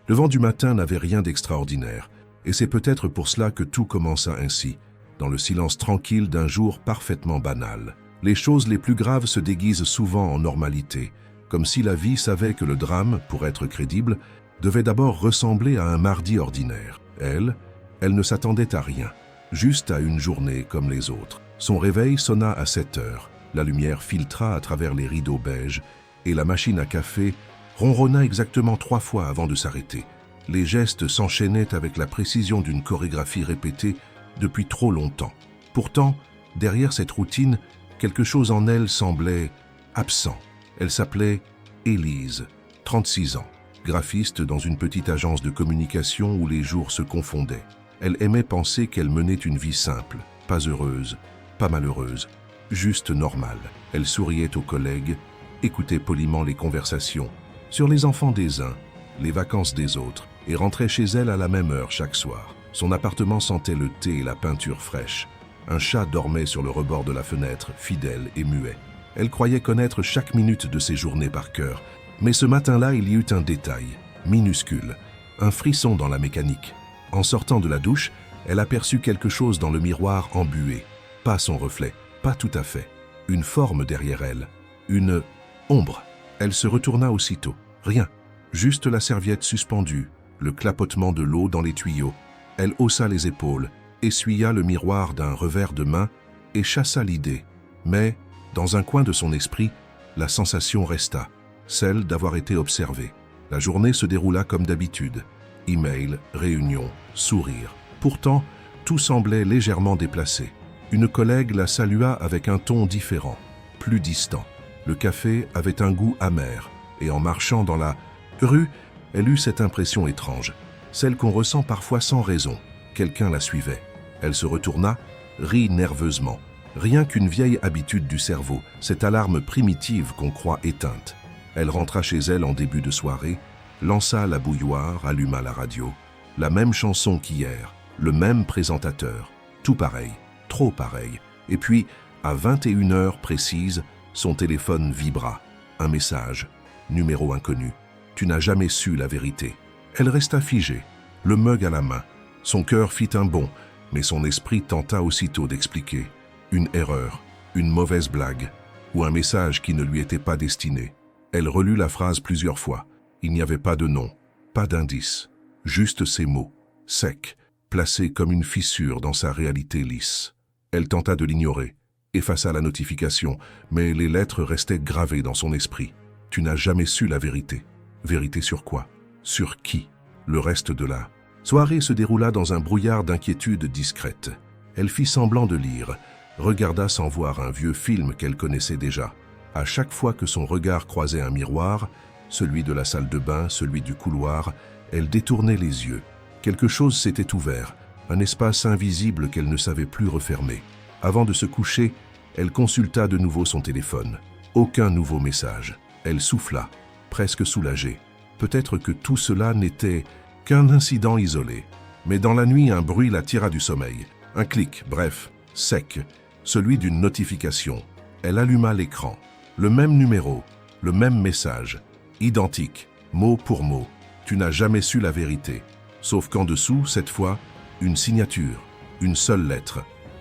Le vent du matin n'avait rien d'extraordinaire, et c'est peut-être pour cela que tout commença ainsi, dans le silence tranquille d'un jour parfaitement banal. Les choses les plus graves se déguisent souvent en normalité, comme si la vie savait que le drame, pour être crédible, devait d'abord ressembler à un mardi ordinaire. Elle ne s'attendait à rien, juste à une journée comme les autres. Son réveil sonna à 7 heures, la lumière filtra à travers les rideaux beiges, et la machine à café ronronna exactement 3 fois avant de s'arrêter. Les gestes s'enchaînaient avec la précision d'une chorégraphie répétée depuis trop longtemps. Pourtant, derrière cette routine, quelque chose en elle semblait absent. Elle s'appelait Élise, 36 ans, graphiste dans une petite agence de communication où les jours se confondaient. Elle aimait penser qu'elle menait une vie simple, pas heureuse, pas malheureuse, juste normale. Elle souriait aux collègues, écoutait poliment les conversations sur les enfants des uns, les vacances des autres, et rentrait chez elle à la même heure chaque soir. Son appartement sentait le thé et la peinture fraîche. Un chat dormait sur le rebord de la fenêtre, fidèle et muet. Elle croyait connaître chaque minute de ses journées par cœur. Mais ce matin-là, il y eut un détail, minuscule, un frisson dans la mécanique. En sortant de la douche, elle aperçut quelque chose dans le miroir embué. Pas son reflet, pas tout à fait. Une forme derrière elle, une ombre. Elle se retourna aussitôt. Rien, juste la serviette suspendue, le clapotement de l'eau dans les tuyaux. Elle haussa les épaules, essuya le miroir d'un revers de main et chassa l'idée. Mais, dans un coin de son esprit, la sensation resta, celle d'avoir été observée. La journée se déroula comme d'habitude. Email, réunion, sourire. Pourtant, tout semblait légèrement déplacé. Une collègue la salua avec un ton différent, plus distant. Le café avait un goût amer, et en marchant dans la rue, elle eut cette impression étrange, celle qu'on ressent parfois sans raison. Quelqu'un la suivait. Elle se retourna, rit nerveusement. Rien qu'une vieille habitude du cerveau, cette alarme primitive qu'on croit éteinte. Elle rentra chez elle en début de soirée, lança la bouilloire, alluma la radio. La même chanson qu'hier, le même présentateur. Tout pareil, trop pareil. Et puis, à 21 heures précises, son téléphone vibra. Un message, numéro inconnu. Tu n'as jamais su la vérité. Elle resta figée, le mug à la main. Son cœur fit un bond, mais son esprit tenta aussitôt d'expliquer. Une erreur, une mauvaise blague, ou un message qui ne lui était pas destiné. Elle relut la phrase plusieurs fois. Il n'y avait pas de nom, pas d'indice, juste ces mots, secs, placés comme une fissure dans sa réalité lisse. Elle tenta de l'ignorer, effaça la notification, mais les lettres restaient gravées dans son esprit. Tu n'as jamais su la vérité. Vérité sur quoi? Sur qui? Le reste de la soirée se déroula dans un brouillard d'inquiétude discrète. Elle fit semblant de lire, regarda sans voir un vieux film qu'elle connaissait déjà. À chaque fois que son regard croisait un miroir, celui de la salle de bain, celui du couloir, elle détournait les yeux. Quelque chose s'était ouvert, un espace invisible qu'elle ne savait plus refermer. Avant de se coucher, elle consulta de nouveau son téléphone. Aucun nouveau message. Elle souffla, presque soulagée. Peut-être que tout cela n'était qu'un incident isolé. Mais dans la nuit, un bruit la tira du sommeil. Un clic, bref, sec, celui d'une notification. Elle alluma l'écran. Le même numéro, le même message, identique, mot pour mot. Tu n'as jamais su la vérité. Sauf qu'en dessous, cette fois, une signature, une seule lettre.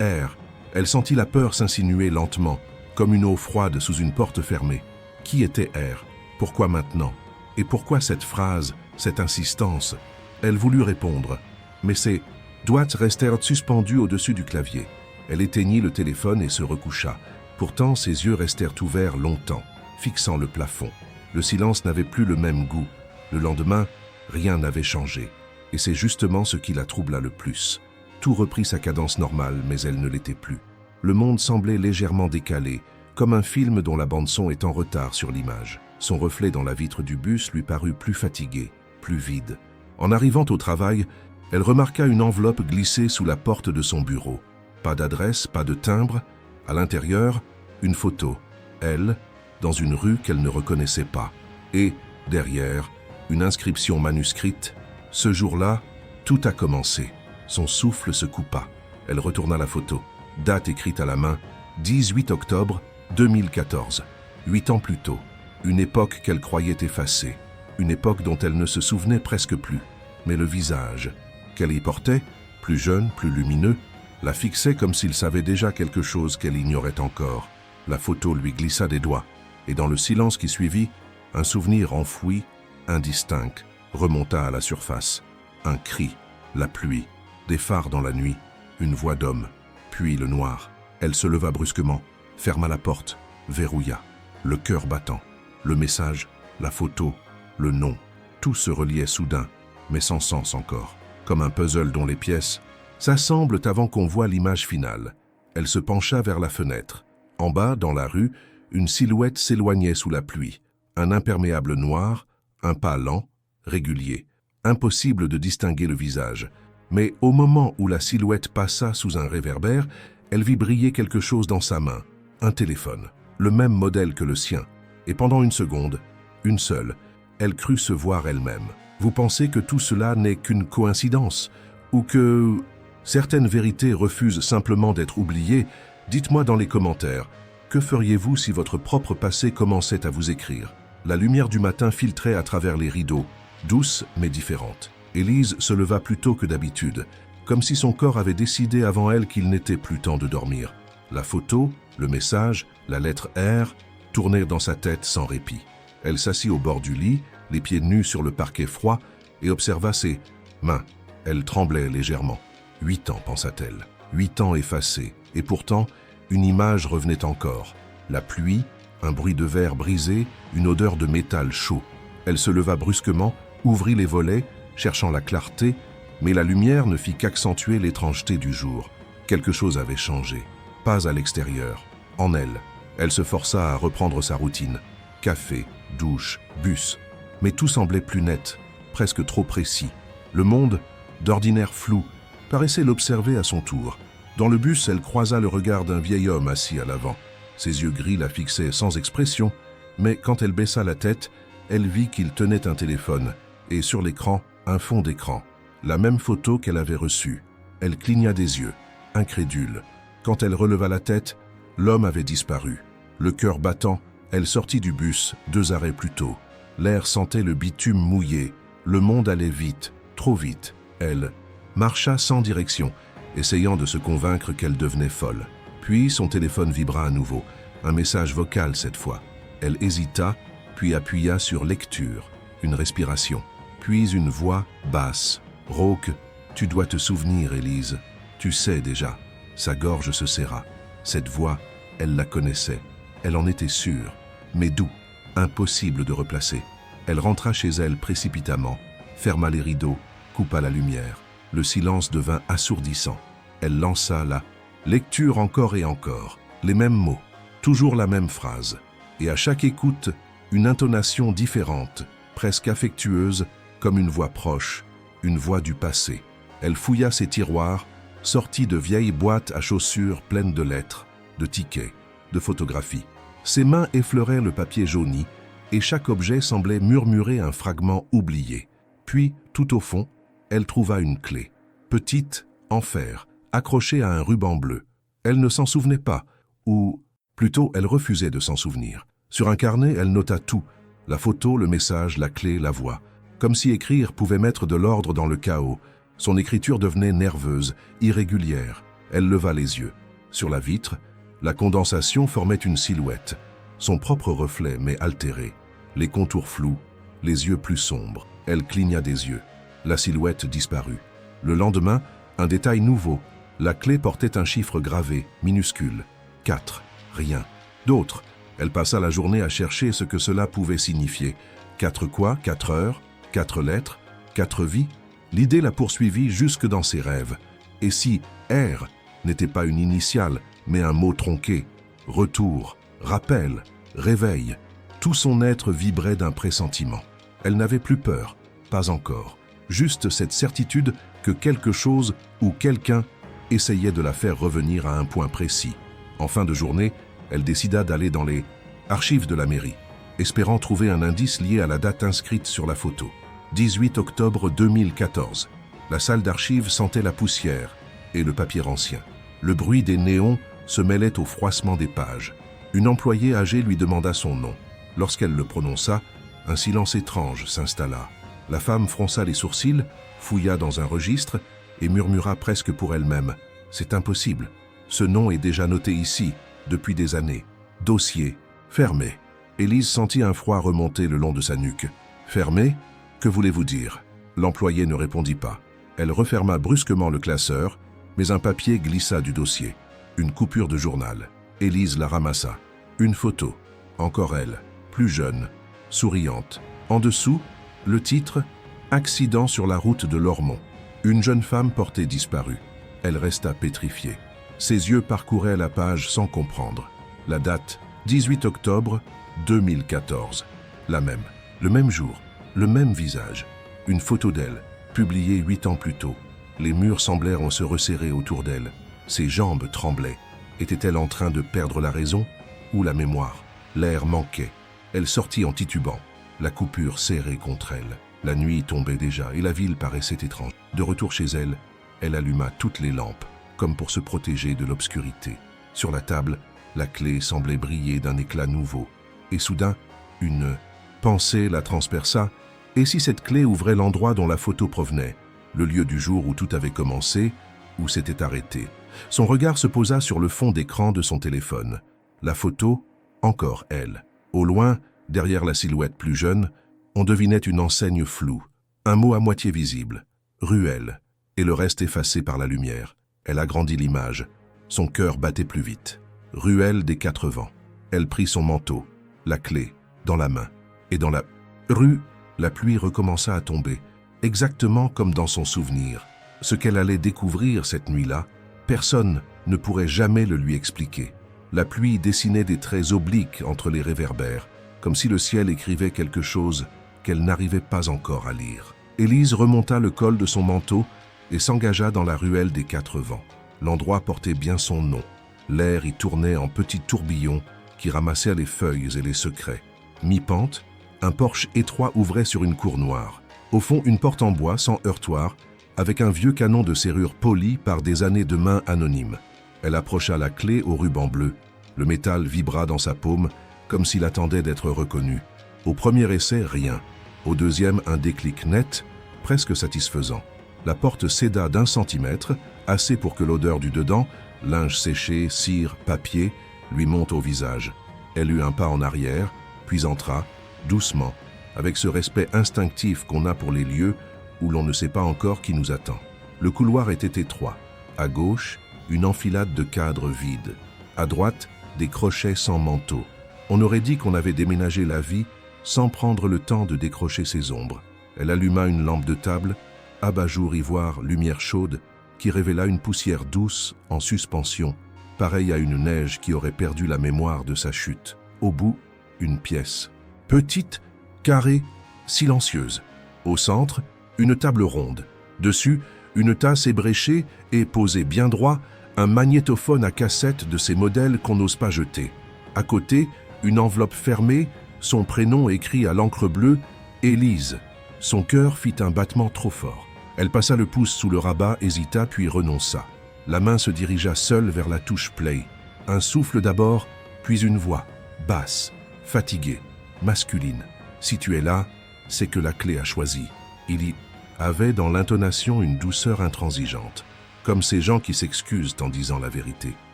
R. Elle sentit la peur s'insinuer lentement, comme une eau froide sous une porte fermée. Qui était R? Pourquoi maintenant? Et pourquoi cette phrase, cette insistance? Elle voulut répondre, mais ses doigts restèrent suspendus au-dessus du clavier. Elle éteignit le téléphone et se recoucha. Pourtant, ses yeux restèrent ouverts longtemps, fixant le plafond. Le silence n'avait plus le même goût. Le lendemain, rien n'avait changé. Et c'est justement ce qui la troubla le plus. Tout reprit sa cadence normale, mais elle ne l'était plus. Le monde semblait légèrement décalé, comme un film dont la bande-son est en retard sur l'image. Son reflet dans la vitre du bus lui parut plus fatigué, plus vide. En arrivant au travail, elle remarqua une enveloppe glissée sous la porte de son bureau. Pas d'adresse, pas de timbre. À l'intérieur, une photo. Elle, dans une rue qu'elle ne reconnaissait pas. Et, derrière, une inscription manuscrite. Ce jour-là, tout a commencé. Son souffle se coupa. Elle retourna la photo. Date écrite à la main, 18 octobre 2014. 8 ans plus tôt. Une époque qu'elle croyait effacée. une époque dont elle ne se souvenait presque plus. Mais le visage qu'elle y portait, plus jeune, plus lumineux, la fixait comme s'il savait déjà quelque chose qu'elle ignorait encore. La photo lui glissa des doigts, et dans le silence qui suivit, un souvenir enfoui, indistinct, remonta à la surface. Un cri, la pluie, des phares dans la nuit, une voix d'homme, puis le noir. Elle se leva brusquement, ferma la porte, verrouilla, le cœur battant. Le message, la photo, le nom, tout se reliait soudain, mais sans sens encore, comme un puzzle dont les pièces s'assemblent avant qu'on voie l'image finale. Elle se pencha vers la fenêtre. En bas, dans la rue, une silhouette s'éloignait sous la pluie. Un imperméable noir, un pas lent, régulier. Impossible de distinguer le visage. Mais au moment où la silhouette passa sous un réverbère, elle vit briller quelque chose dans sa main. Un téléphone, le même modèle que le sien. Et pendant une seconde, une seule, elle crut se voir elle-même. Vous pensez que tout cela n'est qu'une coïncidence, ou que certaines vérités refusent simplement d'être oubliées? Dites-moi dans les commentaires, que feriez-vous si votre propre passé commençait à vous écrire? La lumière du matin filtrait à travers les rideaux, douce mais différente. Élise se leva plus tôt que d'habitude, comme si son corps avait décidé avant elle qu'il n'était plus temps de dormir. La photo, le message, la lettre R tournèrent dans sa tête sans répit. Elle s'assit au bord du lit, les pieds nus sur le parquet froid, et observa ses mains. Elle tremblait légèrement. 8 ans, pensa-t-elle. 8 ans effacés, et pourtant, une image revenait encore. La pluie, un bruit de verre brisé, une odeur de métal chaud. Elle se leva brusquement, ouvrit les volets, cherchant la clarté, mais la lumière ne fit qu'accentuer l'étrangeté du jour. Quelque chose avait changé. Pas à l'extérieur, en elle. Elle se força à reprendre sa routine. Café, douche, bus. Mais tout semblait plus net, presque trop précis. Le monde, d'ordinaire flou, paraissait l'observer à son tour. Dans le bus, elle croisa le regard d'un vieil homme assis à l'avant. Ses yeux gris la fixaient sans expression, mais quand elle baissa la tête, elle vit qu'il tenait un téléphone, et sur l'écran, un fond d'écran. La même photo qu'elle avait reçue. Elle cligna des yeux, incrédule. Quand elle releva la tête, l'homme avait disparu. Le cœur battant, elle sortit du bus 2 arrêts plus tôt. L'air sentait le bitume mouillé. Le monde allait vite, trop vite. Elle marcha sans direction, essayant de se convaincre qu'elle devenait folle. Puis son téléphone vibra à nouveau, un message vocal cette fois. Elle hésita, puis appuya sur lecture, une respiration. Puis une voix basse, rauque. « Tu dois te souvenir, Élise. Tu sais déjà. » Sa gorge se serra. Cette voix, elle la connaissait. Elle en était sûre. Mais d'où? Impossible de replacer. Elle rentra chez elle précipitamment, ferma les rideaux, coupa la lumière. Le silence devint assourdissant. Elle lança la lecture encore et encore. Les mêmes mots, toujours la même phrase. Et à chaque écoute, une intonation différente, presque affectueuse, comme une voix proche, une voix du passé. Elle fouilla ses tiroirs, sortit de vieilles boîtes à chaussures pleines de lettres, de tickets, de photographies. Ses mains effleuraient le papier jauni, et chaque objet semblait murmurer un fragment oublié. Puis, tout au fond, elle trouva une clé, petite, en fer, accrochée à un ruban bleu. Elle ne s'en souvenait pas, ou plutôt elle refusait de s'en souvenir. Sur un carnet, elle nota tout, la photo, le message, la clé, la voix. Comme si écrire pouvait mettre de l'ordre dans le chaos. Son écriture devenait nerveuse, irrégulière. Elle leva les yeux. Sur la vitre, la condensation formait une silhouette. Son propre reflet, mais altéré. Les contours flous, les yeux plus sombres. Elle cligna des yeux. La silhouette disparut. Le lendemain, un détail nouveau. La clé portait un chiffre gravé, minuscule. 4. Rien. D'autres. Elle passa la journée à chercher ce que cela pouvait signifier. 4 quoi? 4 heures? 4 lettres? 4 vies? L'idée la poursuivit jusque dans ses rêves. Et si R n'était pas une initiale, mais un mot tronqué? Retour, rappel, réveil. Tout son être vibrait d'un pressentiment. Elle n'avait plus peur, pas encore. Juste cette certitude que quelque chose ou quelqu'un essayait de la faire revenir à un point précis. En fin de journée, elle décida d'aller dans les archives de la mairie, espérant trouver un indice lié à la date inscrite sur la photo. 18 octobre 2014. La salle d'archives sentait la poussière et le papier ancien. Le bruit des néons se mêlait au froissement des pages. Une employée âgée lui demanda son nom. Lorsqu'elle le prononça, Un silence étrange s'installa. La femme fronça les sourcils, fouilla dans un registre et murmura presque pour elle-même. « C'est impossible. Ce nom est déjà noté ici, depuis des années. Dossier. Fermé. » Élise sentit un froid remonter le long de sa nuque. « Fermé? Que voulez-vous dire ?» L'employé ne répondit pas. Elle referma brusquement le classeur, mais un papier glissa du dossier. Une coupure de journal. Élise la ramassa. Une photo. Encore elle, plus jeune, souriante. En dessous, le titre « Accident sur la route de Lormont ». Une jeune femme portée disparue. Elle resta pétrifiée. Ses yeux parcouraient la page sans comprendre. La date, 18 octobre 2014. La même. Le même jour. Le même visage. Une photo d'elle, publiée 8 ans plus tôt. Les murs semblèrent se resserrer autour d'elle. Ses jambes tremblaient. Était-elle en train de perdre la raison ou la mémoire? L'air manquait. Elle sortit en titubant, la coupure serrée contre elle. La nuit tombait déjà et la ville paraissait étrange. De retour chez elle, elle alluma toutes les lampes, comme pour se protéger de l'obscurité. Sur la table, la clé semblait briller d'un éclat nouveau. Et soudain, une pensée la transperça. Et si cette clé ouvrait l'endroit dont la photo provenait, le lieu du jour où tout avait commencé, où s'était arrêté? Son regard se posa sur le fond d'écran de son téléphone. La photo, encore elle. Au loin, derrière la silhouette plus jeune, on devinait une enseigne floue, un mot à moitié visible, ruelle, et le reste effacé par la lumière. Elle agrandit l'image. Son cœur battait plus vite. Ruelle des 4 vents. Elle prit son manteau, la clé, dans la main. Et dans la rue, la pluie recommença à tomber, exactement comme dans son souvenir. Ce qu'elle allait découvrir cette nuit-là, personne ne pourrait jamais le lui expliquer. La pluie dessinait des traits obliques entre les réverbères, comme si le ciel écrivait quelque chose qu'elle n'arrivait pas encore à lire. Élise remonta le col de son manteau et s'engagea dans la ruelle des 4 vents. L'endroit portait bien son nom. L'air y tournait en petits tourbillons qui ramassaient les feuilles et les secrets. Mi-pente, un porche étroit ouvrait sur une cour noire. Au fond, une porte en bois sans heurtoir, avec un vieux canon de serrure poli par des années de mains anonymes. Elle approcha la clé au ruban bleu. Le métal vibra dans sa paume, comme s'il attendait d'être reconnu. Au premier essai, rien. Au deuxième, un déclic net, presque satisfaisant. La porte céda d'1 centimètre, assez pour que l'odeur du dedans, linge séché, cire, papier, lui monte au visage. Elle eut un pas en arrière, puis entra, doucement, avec ce respect instinctif qu'on a pour les lieux où l'on ne sait pas encore qui nous attend. Le couloir était étroit. À gauche, une enfilade de cadres vides. À droite, des crochets sans manteau. On aurait dit qu'on avait déménagé la vie sans prendre le temps de décrocher ses ombres. Elle alluma une lampe de table, abat-jour ivoire, lumière chaude, qui révéla une poussière douce en suspension, pareille à une neige qui aurait perdu la mémoire de sa chute. Au bout, une pièce. Petite, carrée, silencieuse. Au centre, une table ronde. Dessus, une tasse ébréchée et, posée bien droit, un magnétophone à cassette de ces modèles qu'on n'ose pas jeter. À côté, une enveloppe fermée, son prénom écrit à l'encre bleue, Élise. Son cœur fit un battement trop fort. Elle passa le pouce sous le rabat, hésita, puis renonça. La main se dirigea seule vers la touche play. Un souffle d'abord, puis une voix, basse, fatiguée, masculine. Si tu es là, c'est que la clé a choisi. Il y avait dans l'intonation une douceur intransigeante, comme ces gens qui s'excusent en disant la vérité.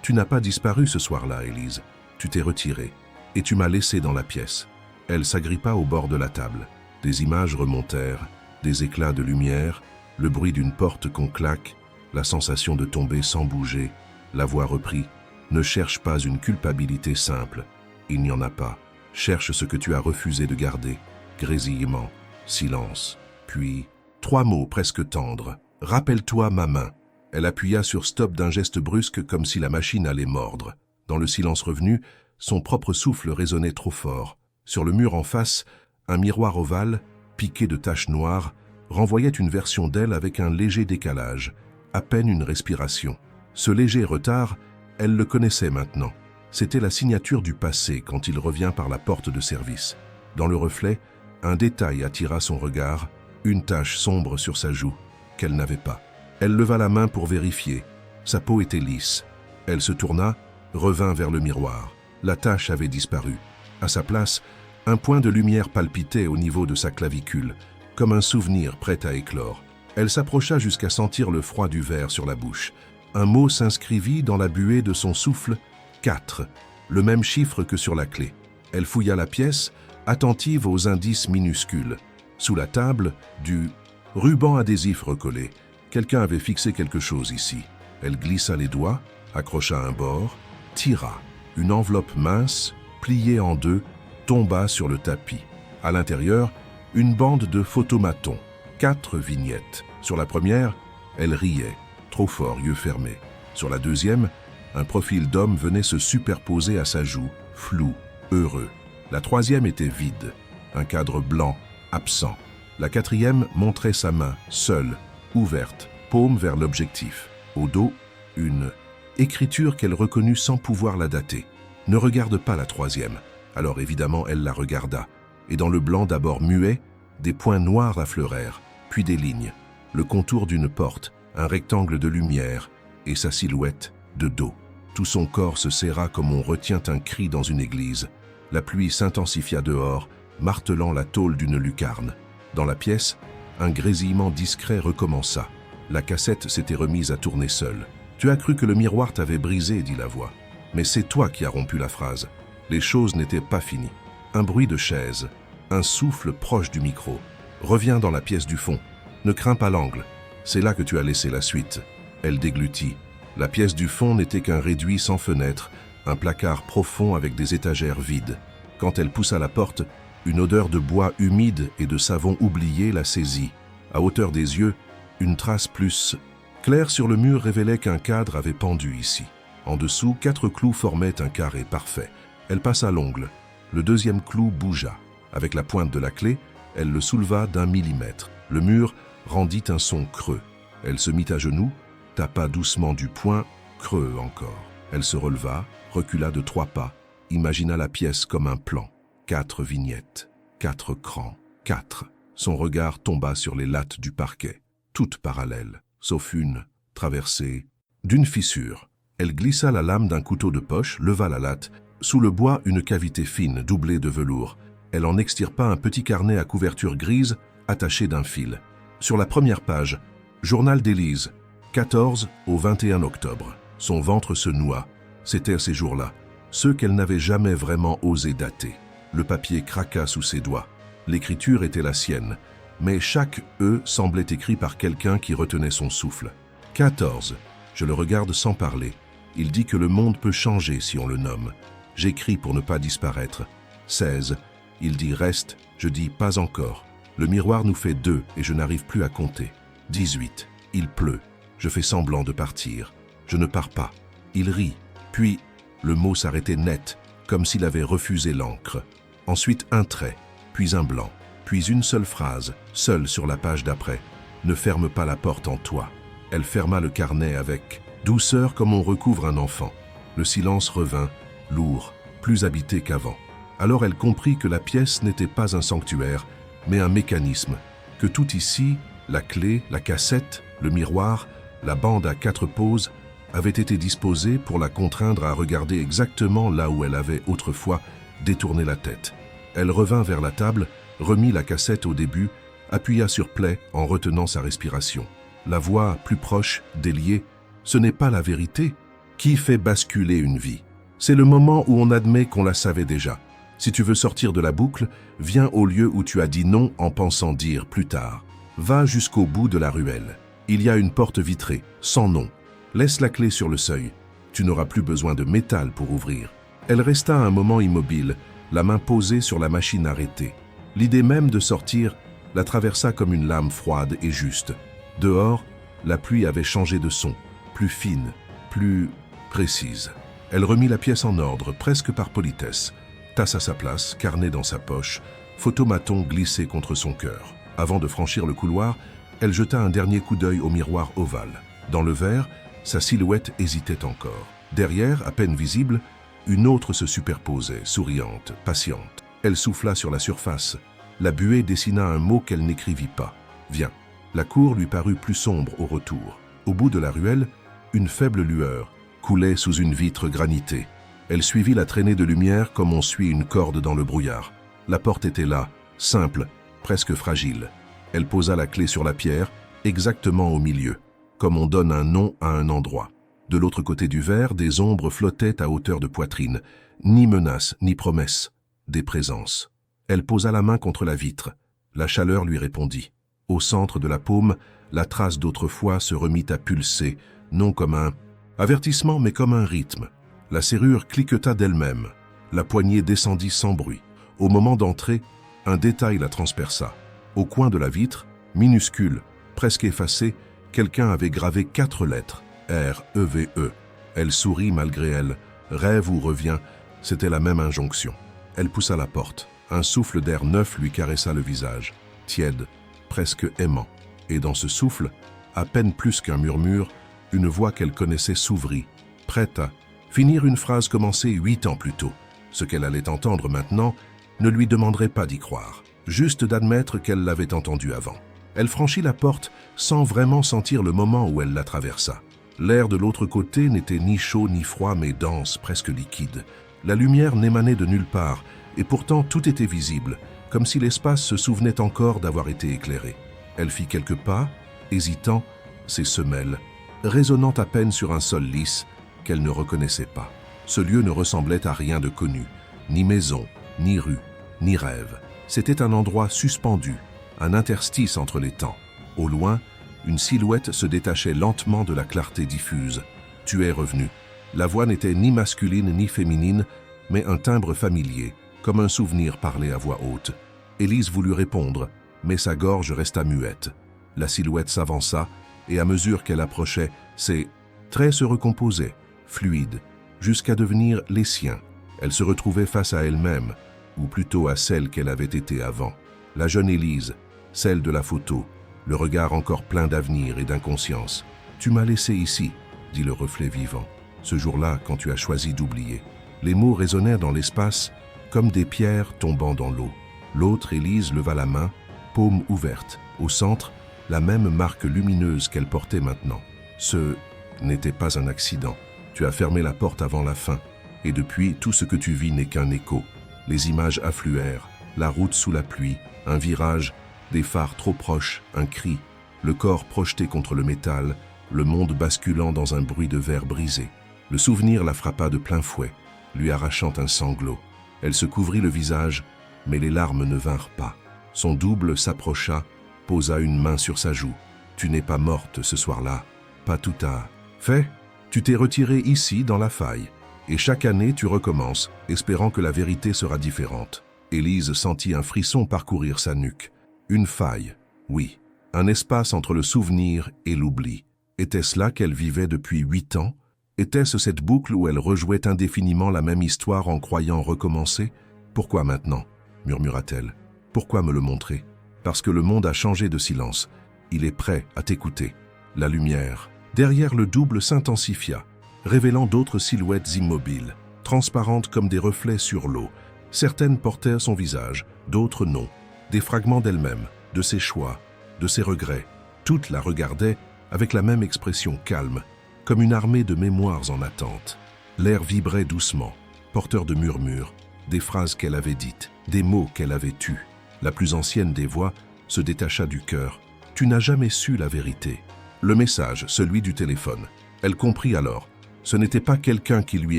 Tu n'as pas disparu ce soir-là, Élise. Tu t'es retirée, et tu m'as laissé dans la pièce. Elle s'agrippa au bord de la table. Des images remontèrent, des éclats de lumière, le bruit d'une porte qu'on claque, la sensation de tomber sans bouger. La voix reprit. Ne cherche pas une culpabilité simple. Il n'y en a pas. Cherche ce que tu as refusé de garder. Grésillement, silence. Puis, 3 mots presque tendres. Rappelle-toi ma main. Elle appuya sur stop d'un geste brusque comme si la machine allait mordre. Dans le silence revenu, son propre souffle résonnait trop fort. Sur le mur en face, un miroir ovale, piqué de taches noires, renvoyait une version d'elle avec un léger décalage, à peine une respiration. Ce léger retard, elle le connaissait maintenant. C'était la signature du passé quand il revient par la porte de service. Dans le reflet, un détail attira son regard, une tache sombre sur sa joue, qu'elle n'avait pas. Elle leva la main pour vérifier. Sa peau était lisse. Elle se tourna, revint vers le miroir. La tache avait disparu. À sa place, Un point de lumière palpitait au niveau de sa clavicule, comme un souvenir prêt à éclore. Elle s'approcha jusqu'à sentir le froid du verre sur la bouche. Un mot s'inscrivit dans la buée de son souffle, 4, le même chiffre que sur la clé. Elle fouilla la pièce, attentive aux indices minuscules. Sous la table, du ruban adhésif recollé. Quelqu'un avait fixé quelque chose ici. Elle glissa les doigts, accrocha un bord, tira. Une enveloppe mince, pliée en deux, tomba sur le tapis. À l'intérieur, une bande de photomatons, 4 vignettes. Sur la première, elle riait, trop fort, yeux fermés. Sur la deuxième, un profil d'homme venait se superposer à sa joue, flou, heureux. La troisième était vide, un cadre blanc, absent. La quatrième montrait sa main, seule, ouverte, paume vers l'objectif. Au dos, une écriture qu'elle reconnut sans pouvoir la dater. « Ne regarde pas la troisième ». Alors évidemment, elle la regarda. Et dans le blanc d'abord muet, des points noirs affleurèrent, puis des lignes. Le contour d'une porte, un rectangle de lumière, et sa silhouette de dos. Tout son corps se serra comme on retient un cri dans une église. La pluie s'intensifia dehors, martelant la tôle d'une lucarne. Dans la pièce, un grésillement discret recommença. La cassette s'était remise à tourner seule. « Tu as cru que le miroir t'avait brisé, dit la voix. Mais c'est toi qui as rompu la phrase. Les choses n'étaient pas finies. » Un bruit de chaise, un souffle proche du micro. « Reviens dans la pièce du fond. Ne crains pas l'angle. C'est là que tu as laissé la suite. » Elle déglutit. La pièce du fond n'était qu'un réduit sans fenêtre, un placard profond avec des étagères vides. Quand elle poussa la porte, une odeur de bois humide et de savon oublié la saisit. À hauteur des yeux, une trace plus claire sur le mur révélait qu'un cadre avait pendu ici. En dessous, 4 clous formaient un carré parfait. Elle passa l'ongle. Le deuxième clou bougea. Avec la pointe de la clé, elle le souleva d'1 millimètre. Le mur rendit un son creux. Elle se mit à genoux, tapa doucement du poing, creux encore. Elle se releva, recula de 3 pas, imagina la pièce comme un plan. 4 vignettes, 4 crans, 4. Son regard tomba sur les lattes du parquet, toutes parallèles, sauf une, traversée d'une fissure. Elle glissa la lame d'un couteau de poche, leva la latte. Sous le bois, une cavité fine, doublée de velours. Elle en extirpa un petit carnet à couverture grise, attaché d'un fil. Sur la première page, Journal d'Élise, 14 au 21 octobre. Son ventre se noua. C'était ces jours-là, ceux qu'elle n'avait jamais vraiment osé dater. Le papier craqua sous ses doigts. L'écriture était la sienne, mais chaque « E » semblait écrit par quelqu'un qui retenait son souffle. 14. Je le regarde sans parler. Il dit que le monde peut changer si on le nomme. J'écris pour ne pas disparaître. 16. Il dit « Reste », je dis « Pas encore ». Le miroir nous fait 2 et je n'arrive plus à compter. 18. Il pleut. Je fais semblant de partir. Je ne pars pas. Il rit. Puis, le mot s'arrêtait net, comme s'il avait refusé l'encre. Ensuite, un trait, puis un blanc, puis une seule phrase, seule sur la page d'après. Ne ferme pas la porte en toi. Elle ferma le carnet avec douceur comme on recouvre un enfant. Le silence revint, lourd, plus habité qu'avant. Alors elle comprit que la pièce n'était pas un sanctuaire, mais un mécanisme, que tout ici, la clé, la cassette, le miroir, la bande à 4 poses, avait été disposé pour la contraindre à regarder exactement là où elle avait autrefois détourné la tête. Elle revint vers la table, remit la cassette au début, appuya sur play en retenant sa respiration. La voix plus proche, déliée, « Ce n'est pas la vérité qui fait basculer une vie. C'est le moment où on admet qu'on la savait déjà. Si tu veux sortir de la boucle, viens au lieu où tu as dit non en pensant dire plus tard. Va jusqu'au bout de la ruelle. Il y a une porte vitrée, sans nom. Laisse la clé sur le seuil. Tu n'auras plus besoin de métal pour ouvrir. » Elle resta un moment immobile, la main posée sur la machine arrêtée. L'idée même de sortir la traversa comme une lame froide et juste. Dehors, la pluie avait changé de son, plus fine, plus précise. Elle remit la pièce en ordre, presque par politesse. Tasse à sa place, carnet dans sa poche, photomaton glissé contre son cœur. Avant de franchir le couloir, elle jeta un dernier coup d'œil au miroir ovale. Dans le verre, sa silhouette hésitait encore. Derrière, à peine visible, une autre se superposait, souriante, patiente. Elle souffla sur la surface. La buée dessina un mot qu'elle n'écrivit pas. « Viens ». La cour lui parut plus sombre au retour. Au bout de la ruelle, une faible lueur coulait sous une vitre granitée. Elle suivit la traînée de lumière comme on suit une corde dans le brouillard. La porte était là, simple, presque fragile. Elle posa la clé sur la pierre, exactement au milieu, comme on donne un nom à un endroit. De l'autre côté du verre, des ombres flottaient à hauteur de poitrine. Ni menace, ni promesse, des présences. Elle posa la main contre la vitre. La chaleur lui répondit. Au centre de la paume, la trace d'autrefois se remit à pulser, non comme un avertissement, mais comme un rythme. La serrure cliqueta d'elle-même. La poignée descendit sans bruit. Au moment d'entrer, un détail la transperça. Au coin de la vitre, minuscule, presque effacée, quelqu'un avait gravé 4 lettres. R-E-V-E. Elle sourit malgré elle. Rêve ou revient, c'était la même injonction. Elle poussa la porte. Un souffle d'air neuf lui caressa le visage. Tiède, presque aimant. Et dans ce souffle, à peine plus qu'un murmure, une voix qu'elle connaissait s'ouvrit, prête à finir une phrase commencée 8 ans plus tôt. Ce qu'elle allait entendre maintenant ne lui demanderait pas d'y croire, juste d'admettre qu'elle l'avait entendu avant. Elle franchit la porte sans vraiment sentir le moment où elle la traversa. L'air de l'autre côté n'était ni chaud ni froid, mais dense, presque liquide. La lumière n'émanait de nulle part, et pourtant tout était visible, comme si l'espace se souvenait encore d'avoir été éclairé. Elle fit quelques pas, hésitant, ses semelles, résonnant à peine sur un sol lisse qu'elle ne reconnaissait pas. Ce lieu ne ressemblait à rien de connu, ni maison, ni rue, ni rêve. C'était un endroit suspendu, un interstice entre les temps. Au loin, une silhouette se détachait lentement de la clarté diffuse. Tu es revenu. La voix n'était ni masculine ni féminine, mais un timbre familier, comme un souvenir parlé à voix haute. Élise voulut répondre, mais sa gorge resta muette. La silhouette s'avança, et à mesure qu'elle approchait, ses traits se recomposaient, fluides, jusqu'à devenir les siens. Elle se retrouvait face à elle-même, ou plutôt à celle qu'elle avait été avant. La jeune Élise, celle de la photo, le regard encore plein d'avenir et d'inconscience. « Tu m'as laissé ici », dit le reflet vivant, ce jour-là quand tu as choisi d'oublier. Les mots résonnèrent dans l'espace comme des pierres tombant dans l'eau. L'autre, Élise, leva la main, paume ouverte. Au centre, la même marque lumineuse qu'elle portait maintenant. Ce n'était pas un accident. Tu as fermé la porte avant la fin, et depuis, tout ce que tu vis n'est qu'un écho. Les images affluèrent, la route sous la pluie, un virage, des phares trop proches, un cri, le corps projeté contre le métal, le monde basculant dans un bruit de verre brisé. Le souvenir la frappa de plein fouet, lui arrachant un sanglot. Elle se couvrit le visage, mais les larmes ne vinrent pas. Son double s'approcha, posa une main sur sa joue. « Tu n'es pas morte ce soir-là, pas tout à fait. Tu t'es retirée ici, dans la faille. Et chaque année, tu recommences, espérant que la vérité sera différente. » Élise sentit un frisson parcourir sa nuque. Une faille, oui. Un espace entre le souvenir et l'oubli. Était-ce là qu'elle vivait depuis 8 ans? Était-ce cette boucle où elle rejouait indéfiniment la même histoire en croyant recommencer? « Pourquoi maintenant ?» murmura-t-elle. « Pourquoi me le montrer ?» Parce que le monde a changé de silence. Il est prêt à t'écouter. La lumière, derrière le double, s'intensifia, révélant d'autres silhouettes immobiles, transparentes comme des reflets sur l'eau. Certaines portèrent son visage, d'autres non. Des fragments d'elle-même, de ses choix, de ses regrets. Toutes la regardaient avec la même expression calme, comme une armée de mémoires en attente. L'air vibrait doucement, porteur de murmures, des phrases qu'elle avait dites, des mots qu'elle avait eus. La plus ancienne des voix se détacha du cœur. « Tu n'as jamais su la vérité. » Le message, celui du téléphone. Elle comprit alors. Ce n'était pas quelqu'un qui lui